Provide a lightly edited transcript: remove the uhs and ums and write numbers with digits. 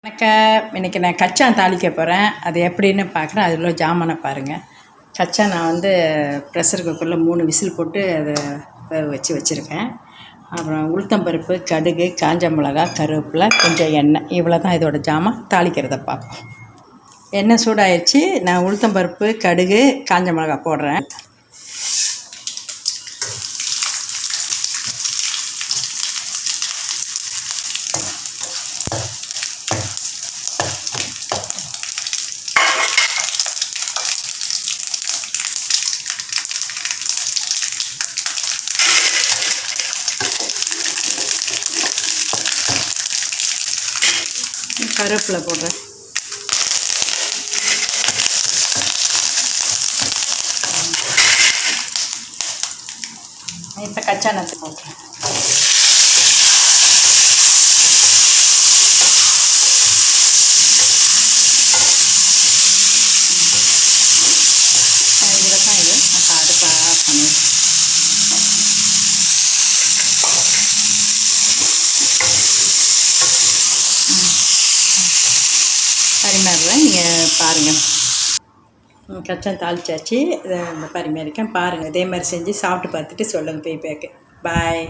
இன்றைக்கி நான் கச்சான் தாளிக்க போகிறேன். அது எப்படின்னு பார்க்குறேன். அதில் உள்ள ஜாமானை பாருங்கள். கச்சான் நான் வந்து ப்ரெஷர் குக்கரில் 3 விசில் போட்டு அதை வச்சுருக்கேன். அப்புறம் உளுத்தம்பருப்பு, கடுகு, காஞ்ச மிளகா, கருவேப்பிலை, கொஞ்சம் எண்ணெய், இவ்வளோ தான் இதோட ஜாமான். தாளிக்கிறத பார்ப்போம். எண்ணெய் சூடாகிடுச்சு. நான் உளுத்தம்பருப்பு, கடுகு, காஞ்ச மிளகா போடுறேன். கருவேப்பிலை போடுறேன். இப்போ கச்சானத்தை போடுறேன். இதில் தான் இது அடுப்பை ஆஃப் பண்ணிடுறேன். பரிமாறுறேன், நீங்கள் பாருங்கள். கச்சான் தாளிச்சாச்சு. இதை பரிமாறிக்கேன் பாருங்கள். இதே மாதிரி செஞ்சு சாப்பிட்டு பார்த்துட்டு சொல்லுங்கள் ஃபீட்பேக்கு. பாய்.